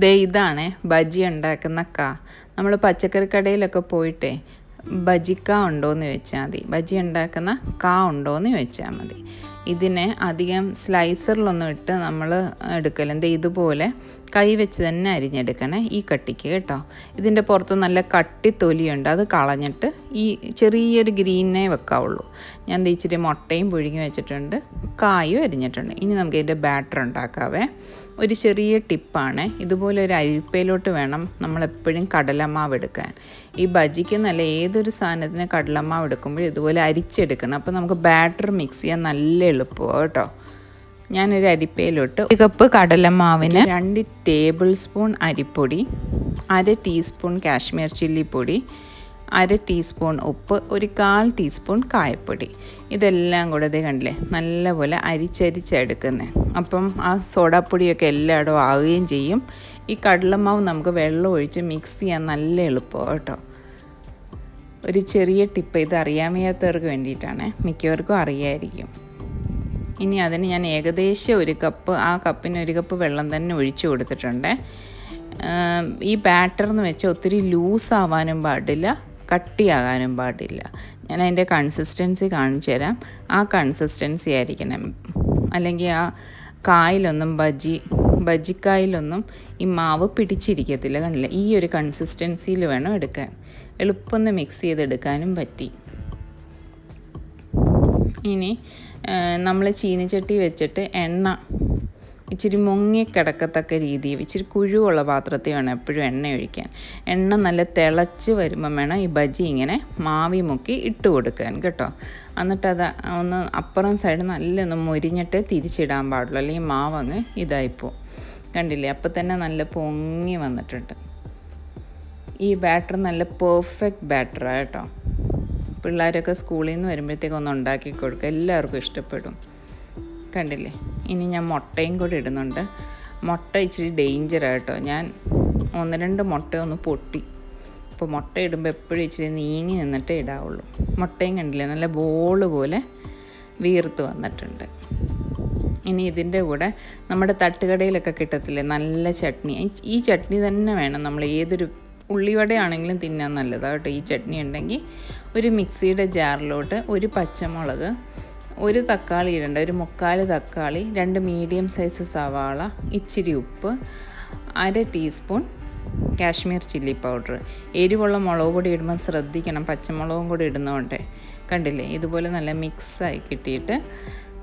ദേ ഇതാണ് ബജി ഉണ്ടാക്കുന്ന നമ്മൾ പച്ചക്കറി കടയിലൊക്കെ പോയിട്ടേ ബജിക്ക ഉണ്ടോയെന്ന് ചോദിച്ചാൽ മതി. ബജി ഉണ്ടാക്കുന്ന ഉണ്ടോയെന്ന് ചോദിച്ചാൽ മതി. ഇതിനെ അധികം സ്ലൈസറിലൊന്നും ഇട്ട് നമ്മൾ എടുക്കല. എന്താ ഇതുപോലെ കൈ വെച്ച് തന്നെ അരിഞ്ഞെടുക്കണേ, ഈ കട്ടിക്ക് കേട്ടോ. ഇതിൻ്റെ പുറത്ത് നല്ല കട്ടി തൊലിയുണ്ട്, അത് കളഞ്ഞിട്ട് ഈ ചെറിയൊരു ഗ്രീനേ വെക്കാവുള്ളൂ. ഞാൻ ഇച്ചിരി മുട്ടയും പുഴുങ്ങി വെച്ചിട്ടുണ്ട്, കായും അരിഞ്ഞിട്ടുണ്ട്. ഇനി നമുക്ക് ഇതിൻ്റെ ബാറ്റർ ഉണ്ടാക്കാവേ. ഒരു ചെറിയ ടിപ്പാണ്, ഇതുപോലെ ഒരു അരിപ്പയിലോട്ട് വേണം നമ്മളെപ്പോഴും കടലമാവ് എടുക്കാൻ. ഈ ബജിക്ക് നല്ല ഏതൊരു സാധനത്തിന് കടലമാവ് എടുക്കുമ്പോഴും ഇതുപോലെ അരിച്ചെടുക്കണം. അപ്പോൾ നമുക്ക് ബാറ്റർ മിക്സ് ചെയ്യാൻ നല്ല എളുപ്പമാണ് കേട്ടോ. ഞാനൊരു അരിപ്പയിലോട്ട് 1 കപ്പ് കടലമാവിന് 2 ടേബിൾ സ്പൂൺ അരിപ്പൊടി, 1/2 ടീസ്പൂൺ കാശ്മീർ ചില്ലിപ്പൊടി, 1/2 ടീസ്പൂൺ ഉപ്പ്, 1/4 ടീസ്പൂൺ കായപ്പൊടി, ഇതെല്ലാം കൂടെ ഇതേ കണ്ടില്ലേ നല്ലപോലെ അരിച്ചരിച്ചെടുക്കുന്നത്. അപ്പം ആ സോഡാപ്പൊടിയൊക്കെ എല്ലായിടവും ആവുകയും ചെയ്യും. ഈ കടലമാവ് നമുക്ക് വെള്ളം ഒഴിച്ച് മിക്സ് ചെയ്യാൻ നല്ല എളുപ്പമാണ് കേട്ടോ. ഒരു ചെറിയ ടിപ്പ്, ഇത് അറിയാൻ വയ്യാത്തവർക്ക് വേണ്ടിയിട്ടാണ്, മിക്കവർക്കും അറിയായിരിക്കും. ഇനി അതിന് ഞാൻ ഏകദേശം 1 കപ്പ്, ആ കപ്പിന് 1 കപ്പ് വെള്ളം തന്നെ ഒഴിച്ചു കൊടുത്തിട്ടുണ്ട്. ഈ ബാറ്റർ എന്ന് വെച്ചാൽ ഒത്തിരി ലൂസാവാനും പാടില്ല, കട്ടിയാകാനും പാടില്ല. ഞാൻ അതിൻ്റെ കൺസിസ്റ്റൻസി കാണിച്ചു തരാം. ആ കൺസിസ്റ്റൻസി ആയിരിക്കണം, അല്ലെങ്കിൽ ആ കായിലൊന്നും ബജിക്കായിലൊന്നും ഈ മാവ് പിടിച്ചിരിക്കത്തില്ല. കണ്ടില്ല, ഈ ഒരു കൺസിസ്റ്റൻസിയിൽ വേണം എടുക്കാൻ. എളുപ്പം മിക്സ് ചെയ്തെടുക്കാനും പറ്റി. ഇനി നമ്മൾ ചീനിച്ചട്ടി വെച്ചിട്ട് എണ്ണ ഇച്ചിരി മുങ്ങിക്കിടക്കത്തക്ക രീതിയിൽ ഇച്ചിരി കുഴിവുള്ള പാത്രത്തിൽ വേണം എപ്പോഴും എണ്ണ ഒഴിക്കാൻ. എണ്ണ നല്ല തിളച്ച് വരുമ്പം വേണം ഈ ബജി ഇങ്ങനെ മാവി മുക്കി ഇട്ട് കൊടുക്കാൻ കേട്ടോ. എന്നിട്ട് അത് ഒന്ന് അപ്പുറം സൈഡ് നല്ലൊന്ന് മുരിഞ്ഞിട്ട് തിരിച്ചിടാൻ പാടുള്ളൂ, അല്ലെങ്കിൽ മാവങ്ങ് ഇതായിപ്പോവും. കണ്ടില്ലേ, അപ്പം തന്നെ നല്ല പൊങ്ങി വന്നിട്ടുണ്ട്. ഈ ബാറ്റർ നല്ല പെർഫെക്റ്റ് ബാറ്ററാണ് കേട്ടോ. പിള്ളേരൊക്കെ സ്കൂളിൽ നിന്ന് വരുമ്പോഴത്തേക്കും ഒന്ന് ഉണ്ടാക്കി കൊടുക്കുക, എല്ലാവർക്കും ഇഷ്ടപ്പെടും. കണ്ടില്ലേ, ഇനി ഞാൻ മുട്ടയും കൂടി ഇടുന്നുണ്ട്. മുട്ട ഇച്ചിരി ഡേഞ്ചറാണ് കേട്ടോ. ഞാൻ 1-2 മുട്ട ഒന്ന് പൊട്ടി. അപ്പോൾ മുട്ട ഇടുമ്പോൾ എപ്പോഴും ഇച്ചിരി നീങ്ങി നിന്നിട്ടേ ഇടാവുള്ളൂ. മുട്ടയും കണ്ടില്ലേ നല്ല ബോള് പോലെ വീർത്ത് വന്നിട്ടുണ്ട്. ഇനി ഇതിൻ്റെ കൂടെ നമ്മുടെ തട്ടുകടയിലൊക്കെ കിട്ടത്തില്ലേ നല്ല ചട്നി, ഈ ചട്നി തന്നെ വേണം. നമ്മൾ ഏതൊരു ഉള്ളിവടയാണെങ്കിലും തിന്നാൻ നല്ലതാണ് കേട്ടോ. ഈ ചട്നി ഉണ്ടെങ്കിൽ ഒരു മിക്സിയുടെ ജാറിലോട്ട് 1 പച്ചമുളക്, 1 തക്കാളി ഇടേണ്ട, 1/4 തക്കാളി, 2 മീഡിയം സൈസ് സവാള, ഇച്ചിരി ഉപ്പ്, 1/2 ടീസ്പൂൺ കാശ്മീർ ചില്ലി പൗഡർ. എരിവുള്ള മുളക് പൊടി ഇടുമ്പോൾ ശ്രദ്ധിക്കണം, പച്ചമുളകും കൂടി ഇടുന്നതുകൊണ്ട്. കണ്ടില്ലേ, ഇതുപോലെ നല്ല മിക്സായി കിട്ടിയിട്ട്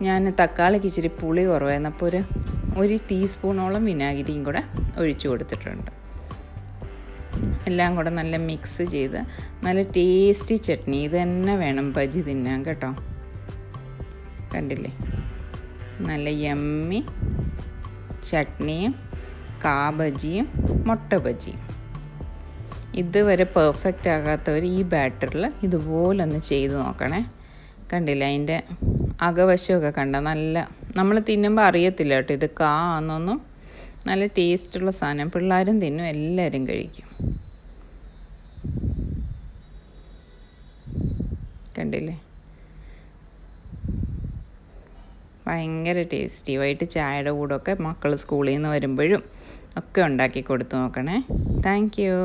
ഞാൻ തക്കാളിക്ക് ഇച്ചിരി പുളി കുറവായിരുന്നു, അപ്പോൾ ഒരു ടീസ്പൂണോളം വിനാഗിരിയും കൂടെ ഒഴിച്ചു കൊടുത്തിട്ടുണ്ട്. എല്ലാം കൂടെ നല്ല മിക്സ് ചെയ്ത് നല്ല ടേസ്റ്റി ചട്നി, ഇത് തന്നെ വേണം ബജി തിന്നാൻ കേട്ടോ. കണ്ടില്ലേ, നല്ല യമ്മി ചട്നിയും ബജിയും മുട്ട ബജിയും. ഇതുവരെ പെർഫെക്റ്റ് ആകാത്തവർ ഈ ബാറ്ററിൽ ഇതുപോലൊന്ന് ചെയ്ത് നോക്കണേ. കണ്ടില്ലേ, അതിൻ്റെ അകവശമൊക്കെ കണ്ട നല്ല, നമ്മൾ തിന്നുമ്പോൾ അറിയത്തില്ല കേട്ടോ ഇത് ആണെന്നൊന്നും. നല്ല ടേസ്റ്റുള്ള സാധനം, പിള്ളേരും തിന്നും, എല്ലാവരും കഴിക്കും. കണ്ടില്ലേ, ഭയങ്കര ടേസ്റ്റി. വൈകിട്ട് ചായയുടെ കൂടെയൊക്കെ മക്കൾ സ്കൂളിൽ നിന്ന് വരുമ്പോഴും ഒക്കെ ഉണ്ടാക്കി കൊടുത്തു നോക്കണേ. Thank you.